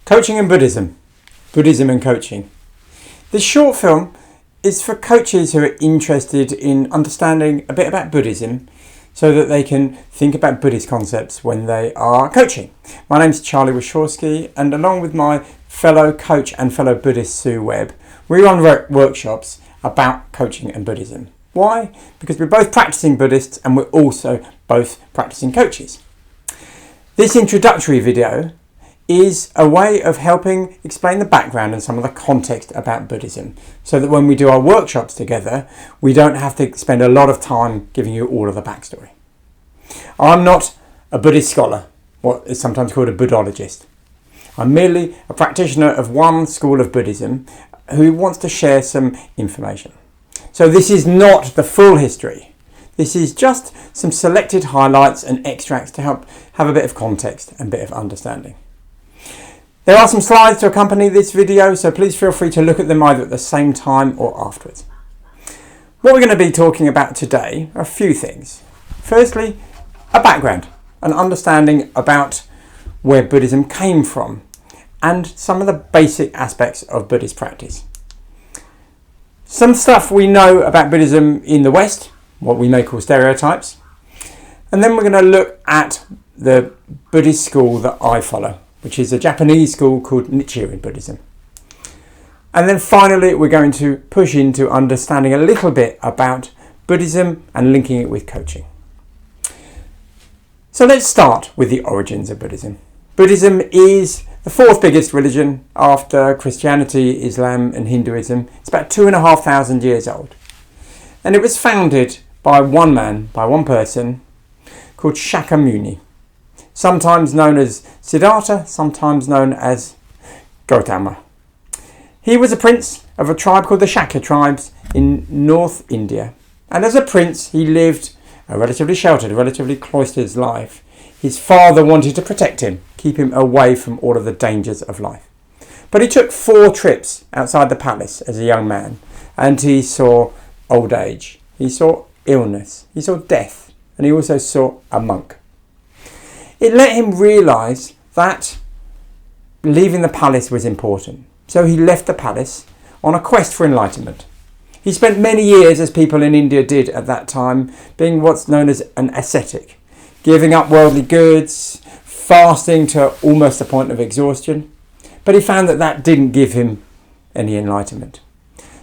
Coaching and Buddhism. Buddhism and coaching. This short film is for coaches who are interested in understanding a bit about Buddhism so that they can think about Buddhist concepts when they are coaching. My name's Charlie Wachowski, and along with my fellow coach and fellow Buddhist Sue Webb, we run workshops about coaching and Buddhism. Why? Because we're both practicing Buddhists and we're also both practicing coaches. This introductory video is a way of helping explain the background and some of the context about Buddhism, so that when we do our workshops together, we don't have to spend a lot of time giving you all of the backstory. I'm not a Buddhist scholar, what is sometimes called a Buddhologist. I'm merely a practitioner of one school of Buddhism who wants to share some information. So this is not the full history. This is just some selected highlights and extracts to help have a bit of context and a bit of understanding. There are some slides to accompany this video, so please feel free to look at them either at the same time or afterwards. What we're going to be talking about today are a few things. Firstly, a background, an understanding about where Buddhism came from and some of the basic aspects of Buddhist practice. Some stuff we know about Buddhism in the West, what we may call stereotypes. And then we're going to look at the Buddhist school that I follow, which is a Japanese school called Nichiren Buddhism. And then finally, we're going to push into understanding a little bit about Buddhism and linking it with coaching. So let's start with the origins of Buddhism. Buddhism is the fourth biggest religion after Christianity, Islam and Hinduism. It's about 2,500 years old. And it was founded by one man, by one person, called Shakyamuni. Sometimes known as Siddhartha, sometimes known as Gautama. He was a prince of a tribe called the Shakya tribes in North India. And as a prince, he lived a relatively sheltered, relatively cloistered life. His father wanted to protect him, keep him away from all of the dangers of life. But he took 4 trips outside the palace as a young man, and he saw old age, he saw illness, he saw death, and he also saw a monk. It let him realise that leaving the palace was important. So he left the palace on a quest for enlightenment. He spent many years, as people in India did at that time, being what's known as an ascetic, giving up worldly goods, fasting to almost the point of exhaustion. But he found that that didn't give him any enlightenment.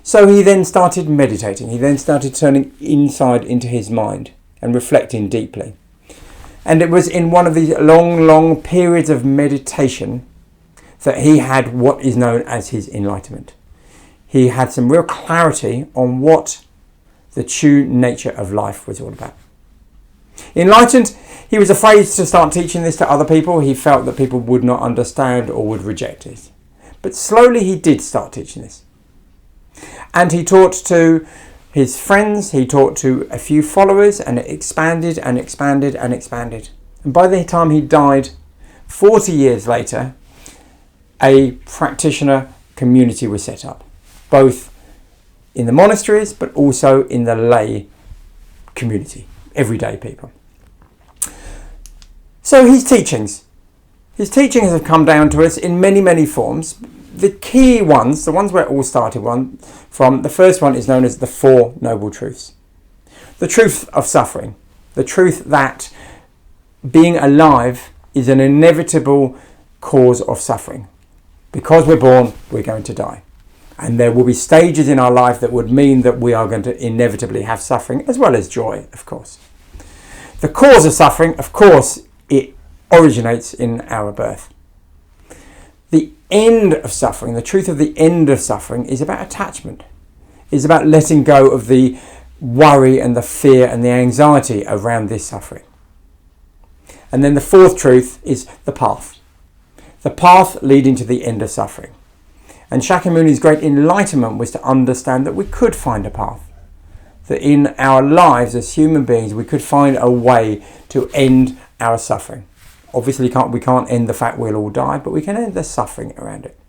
So he then started meditating. He then started turning inside into his mind and reflecting deeply. And it was in one of these long periods of meditation that he had what is known as his enlightenment. He had some real clarity on what the true nature of life was all about. Enlightened, he was afraid to start teaching this to other people. He felt that people would not understand or would reject it. But slowly he did start teaching this. And he taught to his friends, he taught to a few followers, and it expanded and expanded and expanded. And by the time he died, 40 years later, a practitioner community was set up, both in the monasteries but also in the lay community, everyday people. So his teachings have come down to us in many forms. The key ones, the ones where it all started from, the first one is known as the 4 Noble Truths. The truth of suffering, the truth that being alive is an inevitable cause of suffering. Because we're born, we're going to die. And there will be stages in our life that would mean that we are going to inevitably have suffering, as well as joy, of course. The cause of suffering, of course, it originates in our birth. The end of suffering, the truth of the end of suffering, is about attachment. It's about letting go of the worry and the fear and the anxiety around this suffering. And then the 4th truth is the path. The path leading to the end of suffering. And Shakyamuni's great enlightenment was to understand that we could find a path. That in our lives as human beings, we could find a way to end our suffering. Obviously, we can't end the fact we'll all die, but we can end the suffering around it.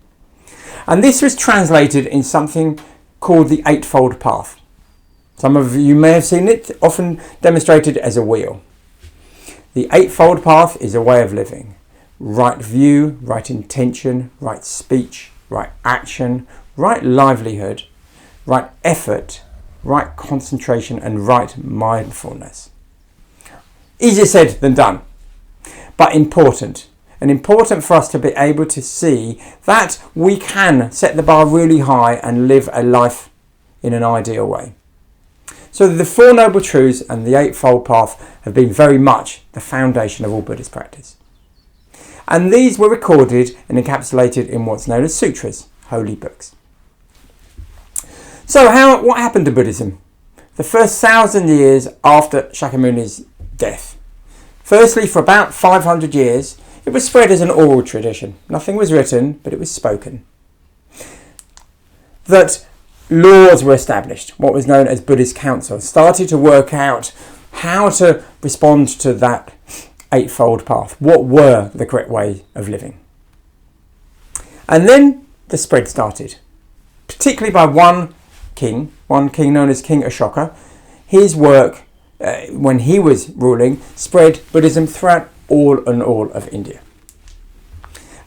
And this was translated in something called the Eightfold Path. Some of you may have seen it, often demonstrated as a wheel. The Eightfold Path is a way of living. right view, right intention, right speech, right action, right livelihood, right effort, right concentration, and right mindfulness. Easier said than done, but important. And important for us to be able to see that we can set the bar really high and live a life in an ideal way. So the Four Noble Truths and the Eightfold Path have been very much the foundation of all Buddhist practice. And these were recorded and encapsulated in what's known as sutras, holy books. So what happened to Buddhism? The first 1,000 years after Shakyamuni's death. Firstly, for about 500 years, it was spread as an oral tradition. Nothing was written, but it was spoken. That laws were established, what was known as Buddhist councils, started to work out how to respond to that Eightfold Path. What were the correct way of living? And then the spread started, particularly by one king known as King Ashoka. His work, when he was ruling, spread Buddhism throughout all of India.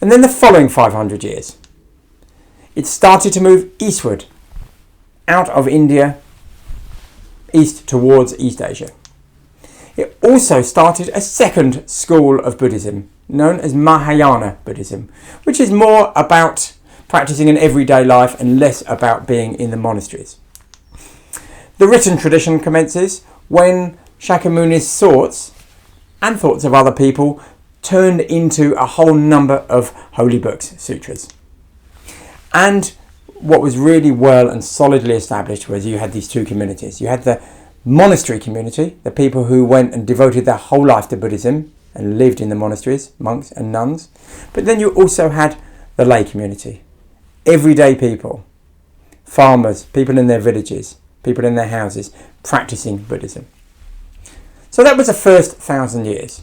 And then the following 500 years, it started to move eastward, out of India, east towards East Asia. It also started a second school of Buddhism, known as Mahayana Buddhism, which is more about practicing in everyday life and less about being in the monasteries. The written tradition commences when Shakyamuni's thoughts and thoughts of other people turned into a whole number of holy books, sutras. And what was really well and solidly established was you had these two communities. You had the monastery community, the people who went and devoted their whole life to Buddhism and lived in the monasteries, monks and nuns. But then you also had the lay community, everyday people, farmers, people in their villages, people in their houses, practicing Buddhism. So that was the first 1,000 years.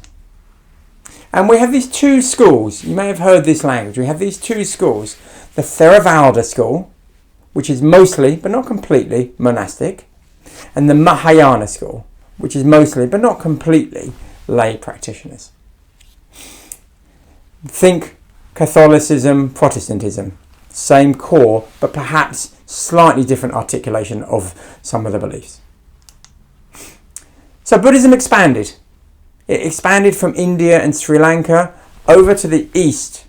And we have these two schools. You may have heard this language. We have these two schools. The Theravada school, which is mostly, but not completely, monastic. And the Mahayana school, which is mostly, but not completely, lay practitioners. Think Catholicism, Protestantism. Same core, but perhaps slightly different articulation of some of the beliefs. So Buddhism expanded. It expanded from India and Sri Lanka over to the east,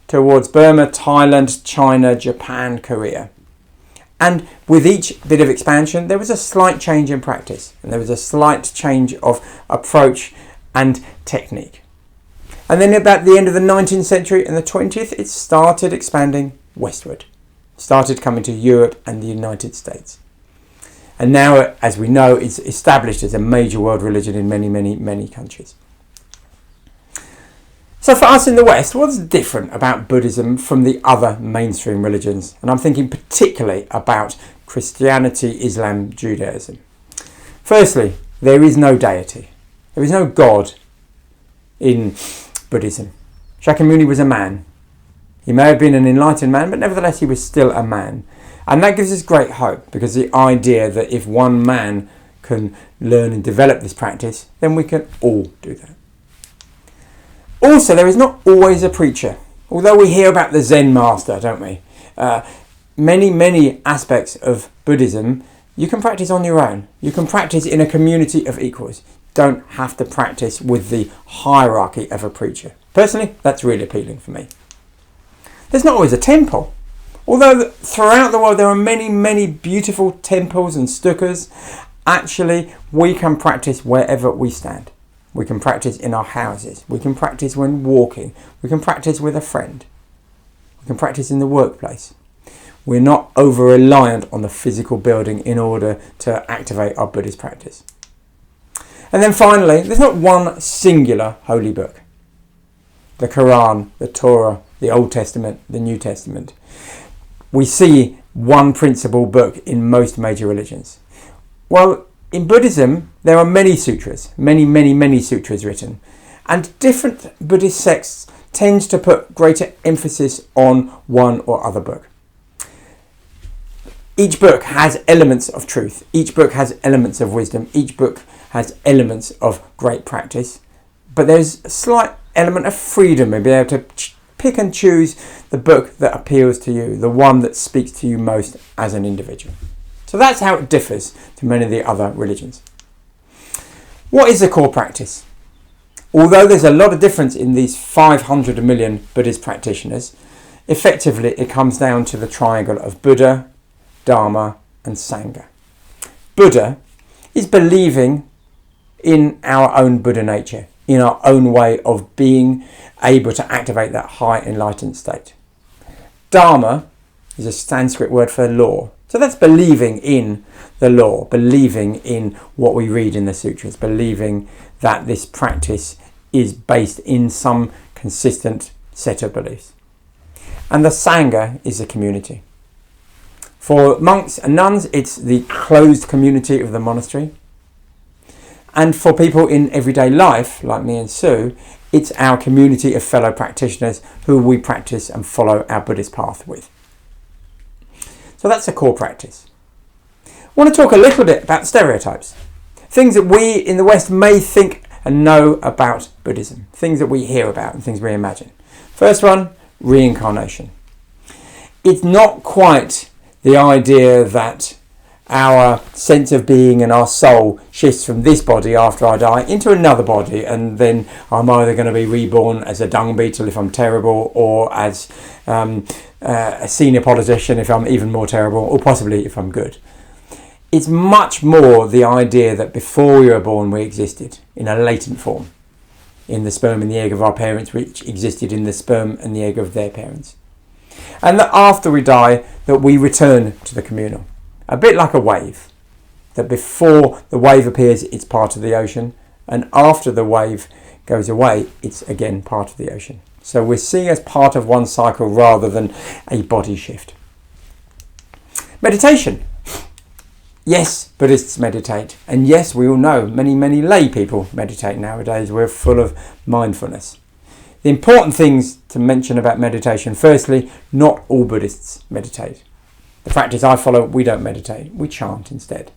towards Burma, Thailand, China, Japan, Korea. And with each bit of expansion, there was a slight change in practice, and there was a slight change of approach and technique. And then about the end of the 19th century and the 20th, it started expanding westward. It started coming to Europe and the United States. And now, as we know, it's established as a major world religion in many, many, many countries. So for us in the West, what's different about Buddhism from the other mainstream religions? And I'm thinking particularly about Christianity, Islam, Judaism. Firstly, there is no deity. There is no God in Buddhism. Shakyamuni was a man. He may have been an enlightened man, but nevertheless he was still a man. And that gives us great hope, because the idea that if one man can learn and develop this practice, then we can all do that. Also, there is not always a preacher. Although we hear about the Zen master, don't we? Many aspects of Buddhism you can practice on your own. You can practice in a community of equals. Don't have to practice with the hierarchy of a preacher. Personally, that's really appealing for me. There's not always a temple. Although throughout the world there are many beautiful temples and stukas, actually we can practice wherever we stand. We can practice in our houses. We can practice when walking. We can practice with a friend. We can practice in the workplace. We're not over-reliant on the physical building in order to activate our Buddhist practice. And then finally, there's not one singular holy book. The Quran, the Torah, the Old Testament, the New Testament. We see one principal book in most major religions. Well, in Buddhism, there are many sutras, many sutras written. And different Buddhist sects tend to put greater emphasis on one or other book. Each book has elements of truth. Each book has elements of wisdom. Each book has elements of great practice. But there's slight element of freedom and be able to pick and choose the book that appeals to you, the one that speaks to you most as an individual. So that's how it differs to many of the other religions. What is the core practice? Although there's a lot of difference in these 500 million Buddhist practitioners, effectively it comes down to the triangle of Buddha, Dharma and Sangha. Buddha is believing in our own Buddha nature, in our own way of being able to activate that high enlightened state. Dharma is a Sanskrit word for law. So that's believing in the law, believing in what we read in the sutras, believing that this practice is based in some consistent set of beliefs. And the Sangha is a community. For monks and nuns, it's the closed community of the monastery. And for people in everyday life, like me and Sue, it's our community of fellow practitioners who we practice and follow our Buddhist path with. So that's a core practice. I want to talk a little bit about stereotypes. Things that we in the West may think and know about Buddhism. Things that we hear about and things we imagine. First one, reincarnation. It's not quite the idea that our sense of being and our soul shifts from this body after I die into another body, and then I'm either going to be reborn as a dung beetle if I'm terrible, or as a senior politician if I'm even more terrible, or possibly if I'm good. It's much more the idea that before we were born we existed in a latent form, in the sperm and the egg of our parents, which existed in the sperm and the egg of their parents. And that after we die, that we return to the communal. A bit like a wave, that before the wave appears, it's part of the ocean, and after the wave goes away, it's again part of the ocean. So we're seeing as part of one cycle rather than a body shift. Meditation. Yes, Buddhists meditate, and yes, we all know many lay people meditate nowadays. We're full of mindfulness. The important things to mention about meditation: firstly, not all Buddhists meditate. The practice I follow, we don't meditate, we chant instead.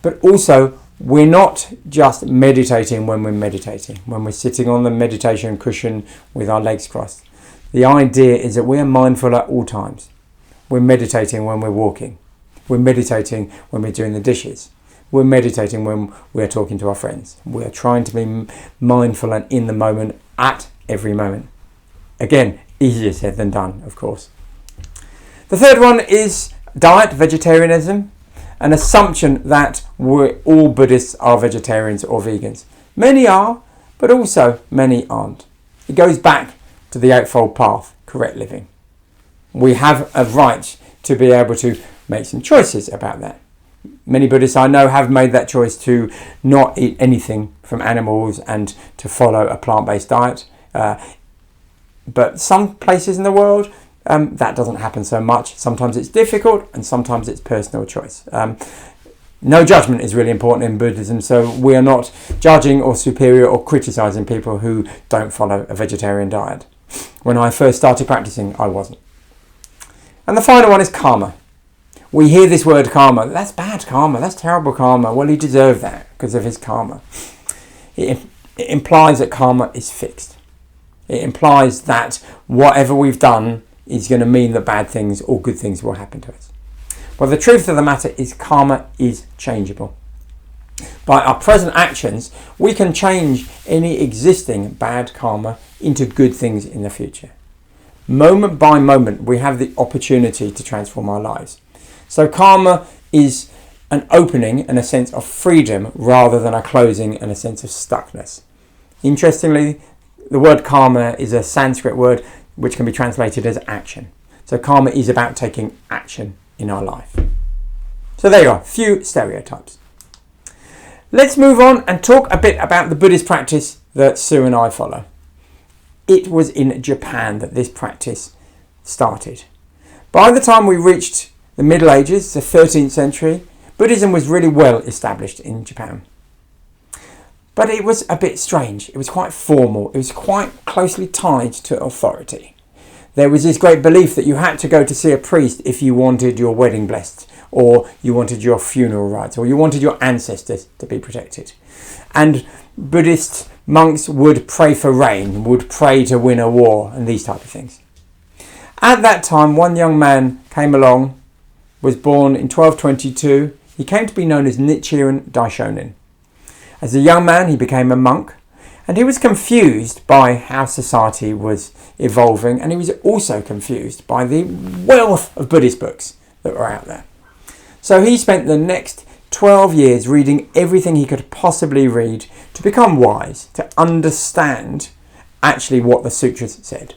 But also, we're not just meditating when we're meditating, when we're sitting on the meditation cushion with our legs crossed. The idea is that we are mindful at all times. We're meditating when we're walking. We're meditating when we're doing the dishes. We're meditating when we're talking to our friends. We're trying to be mindful and in the moment at every moment. Again, easier said than done, of course. The third one is diet, vegetarianism, an assumption that all Buddhists are vegetarians or vegans. Many are, but also many aren't. It goes back to the Eightfold Path, correct living. We have a right to be able to make some choices about that. Many Buddhists I know have made that choice to not eat anything from animals and to follow a plant-based diet. But some places in the world, that doesn't happen so much. Sometimes it's difficult and sometimes it's personal choice. No judgment is really important in Buddhism, so we are not judging or superior or criticising people who don't follow a vegetarian diet. When I first started practicing, I wasn't. And the final one is karma. We hear this word karma. That's bad karma. That's terrible karma. Well, he deserved that because of his karma. It implies that karma is fixed. It implies that whatever we've done is going to mean that bad things or good things will happen to us. Well, the truth of the matter is karma is changeable. By our present actions, we can change any existing bad karma into good things in the future. Moment by moment, we have the opportunity to transform our lives. So karma is an opening and a sense of freedom rather than a closing and a sense of stuckness. Interestingly, the word karma is a Sanskrit word which can be translated as action. So karma is about taking action in our life. So there you are, few stereotypes. Let's move on and talk a bit about the Buddhist practice that Sue and I follow. It was in Japan that this practice started. By the time we reached the Middle Ages, the 13th century, Buddhism was really well established in Japan. But it was a bit strange. It was quite formal. It was quite closely tied to authority. There was this great belief that you had to go to see a priest if you wanted your wedding blessed, or you wanted your funeral rites, or you wanted your ancestors to be protected. And Buddhist monks would pray for rain, would pray to win a war, and these type of things. At that time, one young man came along, was born in 1222. He came to be known as Nichiren Daishonin. As a young man, he became a monk, and he was confused by how society was evolving, and he was also confused by the wealth of Buddhist books that were out there. So he spent the next 12 years reading everything he could possibly read to become wise, to understand actually what the sutras said.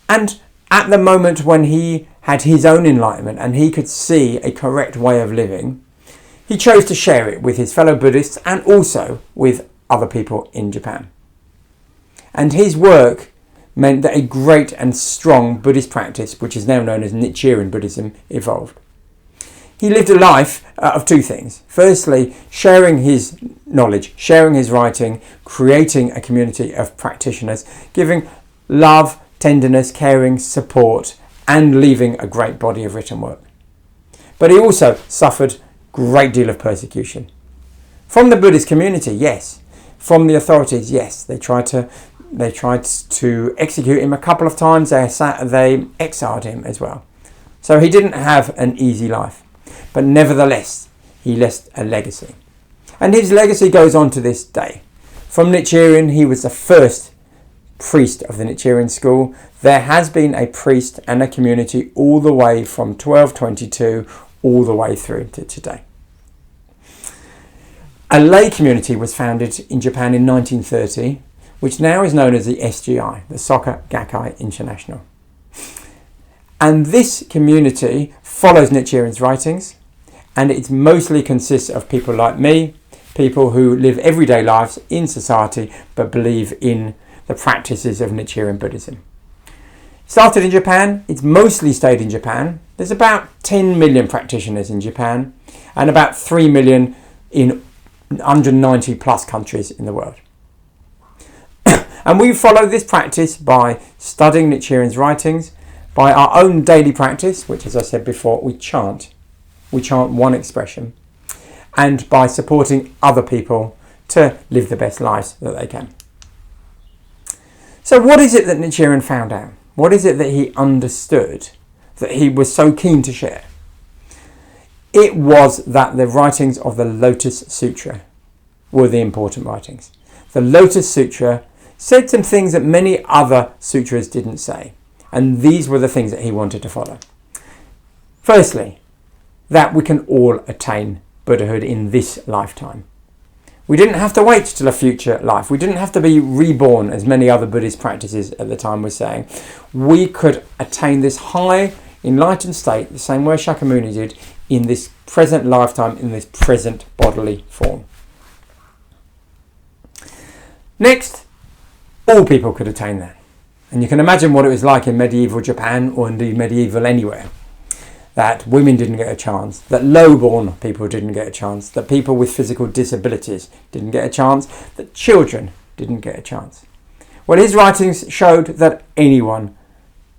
And at the moment when he had his own enlightenment and he could see a correct way of living, he chose to share it with his fellow Buddhists and also with other people in Japan. And his work meant that a great and strong Buddhist practice, which is now known as Nichiren Buddhism, evolved. He lived a life of two things. Firstly, sharing his knowledge, sharing his writing, creating a community of practitioners, giving love, tenderness, caring, support, and leaving a great body of written work. But he also suffered a great deal of persecution. From the Buddhist community, yes. From the authorities, yes. They tried to execute him a couple of times. They exiled him as well. So he didn't have an easy life. But nevertheless, he left a legacy. And his legacy goes on to this day. From Nichiren, he was the first priest of the Nichiren school. There has been a priest and a community all the way from 1222 all the way through to today. A lay community was founded in Japan in 1930, which now is known as the SGI, the Soka Gakkai International. And this community follows Nichiren's writings, and it mostly consists of people like me, people who live everyday lives in society but believe in the practices of Nichiren Buddhism. Started in Japan, it's mostly stayed in Japan. There's about 10 million practitioners in Japan and about 3 million in 190 plus countries in the world. And we follow this practice by studying Nichiren's writings, by our own daily practice, which, as I said before, we chant. We chant one expression, and by supporting other people to live the best lives that they can. So what is it that Nichiren found out? What is it that he understood that he was so keen to share? It was that the writings of the Lotus Sutra were the important writings. The Lotus Sutra said some things that many other sutras didn't say, and these were the things that he wanted to follow. Firstly, that we can all attain Buddhahood in this lifetime. We didn't have to wait till a future life. We didn't have to be reborn, as many other Buddhist practices at the time were saying. We could attain this high enlightened state, the same way Shakyamuni did, in this present lifetime, in this present bodily form. Next, all people could attain that. And you can imagine what it was like in medieval Japan, or indeed medieval anywhere. That women didn't get a chance, that low-born people didn't get a chance, that people with physical disabilities didn't get a chance, that children didn't get a chance. Well, his writings showed that anyone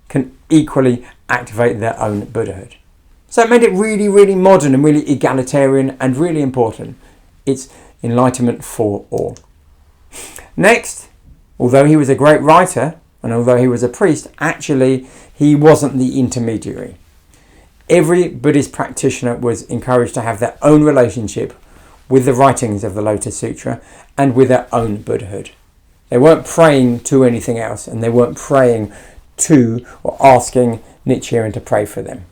can equally activate their own Buddhahood. So it made it really, really modern and really egalitarian and really important. It's enlightenment for all. Next, although he was a great writer, and although he was a priest, actually he wasn't the intermediary. Every Buddhist practitioner was encouraged to have their own relationship with the writings of the Lotus Sutra and with their own Buddhahood. They weren't praying to anything else, and they weren't praying to or asking Nichiren to pray for them.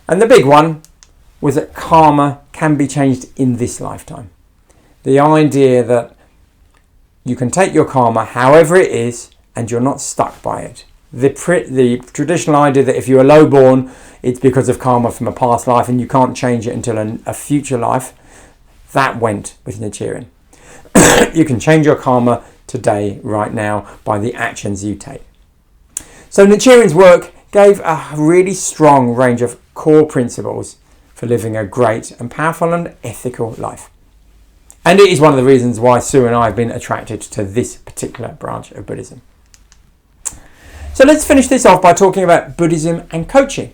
And the big one was that karma can be changed in this lifetime. The idea that you can take your karma however it is and you're not stuck by it. The traditional idea that if you are low-born, it's because of karma from a past life and you can't change it until a future life, that went with Nichiren. You can change your karma today, right now, by the actions you take. So Nichiren's work gave a really strong range of core principles for living a great and powerful and ethical life. And it is one of the reasons why Sue and I have been attracted to this particular branch of Buddhism. So let's finish this off by talking about Buddhism and coaching.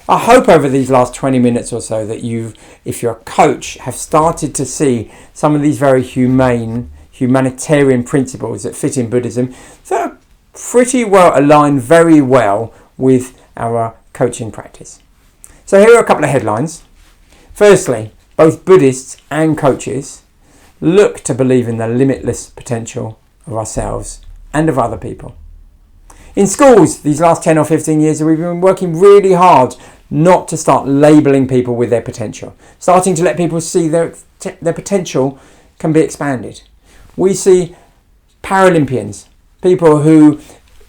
I hope over these last 20 minutes or so that you, if you're a coach, have started to see some of these very humanitarian principles that fit in Buddhism that are pretty well aligned very well with our coaching practice. So here are a couple of headlines. Firstly, both Buddhists and coaches look to believe in the limitless potential of ourselves and of other people. In schools, these last 10 or 15 years, we've been working really hard not to start labelling people with their potential, starting to let people see their potential can be expanded. We see Paralympians, people who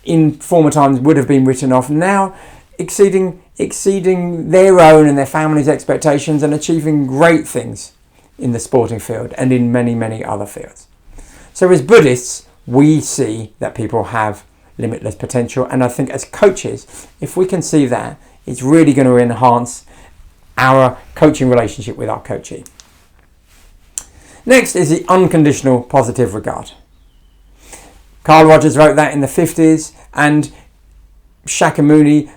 in former times would have been written off, now exceeding their own and their family's expectations and achieving great things in the sporting field and in many, many other fields. So as Buddhists, we see that people have limitless potential, and I think as coaches, if we can see that, it's really going to enhance our coaching relationship with our coachee. Next is the unconditional positive regard. Carl Rogers wrote that in the 50s, and Shakyamuni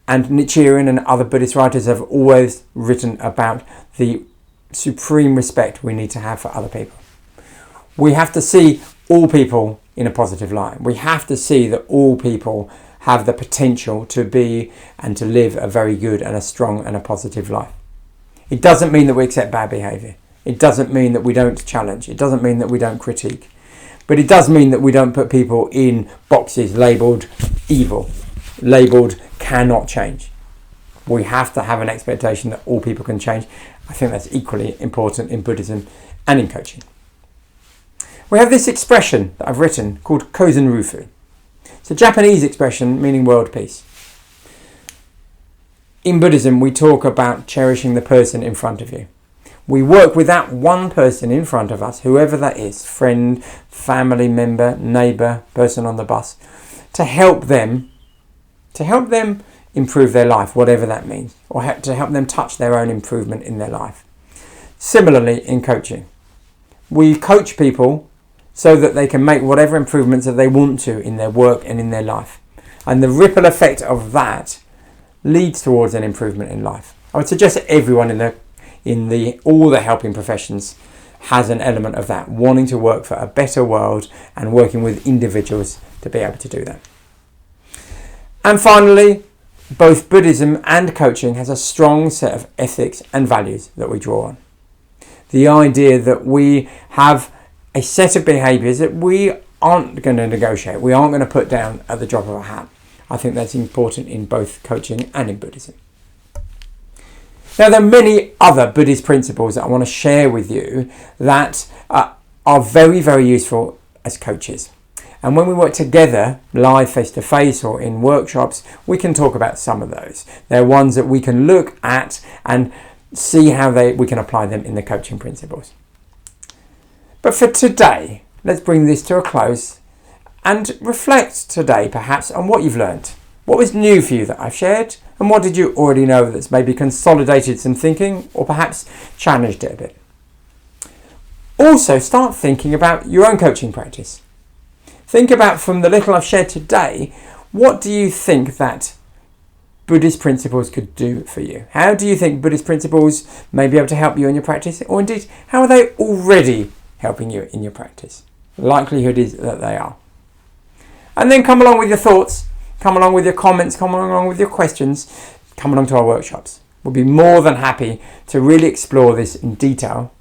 and Nichiren and other Buddhist writers have always written about the supreme respect we need to have for other people. We have to see all people in a positive light. We have to see that all people have the potential to be and to live a very good and a strong and a positive life. It doesn't mean that we accept bad behaviour. It doesn't mean that we don't challenge. It doesn't mean that we don't critique. But it does mean that we don't put people in boxes labelled evil, labelled cannot change. We have to have an expectation that all people can change. I think that's equally important in Buddhism and in coaching. We have this expression that I've written called Kozen Rufu. It's a Japanese expression meaning world peace. In Buddhism, we talk about cherishing the person in front of you. We work with that one person in front of us, whoever that is, friend, family member, neighbour, person on the bus, to help them improve their life, whatever that means, or to help them touch their own improvement in their life. Similarly, in coaching, we coach people so that they can make whatever improvements that they want to in their work and in their life. And the ripple effect of that leads towards an improvement in life. I would suggest that everyone in all the helping professions has an element of that, wanting to work for a better world and working with individuals to be able to do that. And finally, both Buddhism and coaching has a strong set of ethics and values that we draw on. The idea that we have a set of behaviours that we aren't going to negotiate, we aren't going to put down at the drop of a hat. I think that's important in both coaching and in Buddhism. Now, there are many other Buddhist principles that I want to share with you that are very, very useful as coaches. And when we work together, live, face-to-face, or in workshops, we can talk about some of those. They're ones that we can look at and see how we can apply them in the coaching principles. But for today, let's bring this to a close and reflect today perhaps on what you've learned. What was new for you that I've shared, and what did you already know that's maybe consolidated some thinking or perhaps challenged it a bit? Also, start thinking about your own coaching practice. Think about, from the little I've shared today, what do you think that Buddhist principles could do for you? How do you think Buddhist principles may be able to help you in your practice? Or indeed, how are they already helping you in your practice? The likelihood is that they are. And then come along with your thoughts, come along with your comments, come along with your questions, come along to our workshops. We'll be more than happy to really explore this in detail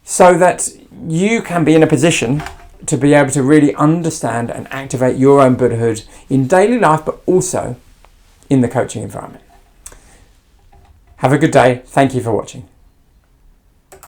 so that you can be in a position to be able to really understand and activate your own Buddhahood in daily life, but also in the coaching environment. Have a good day. Thank you for watching.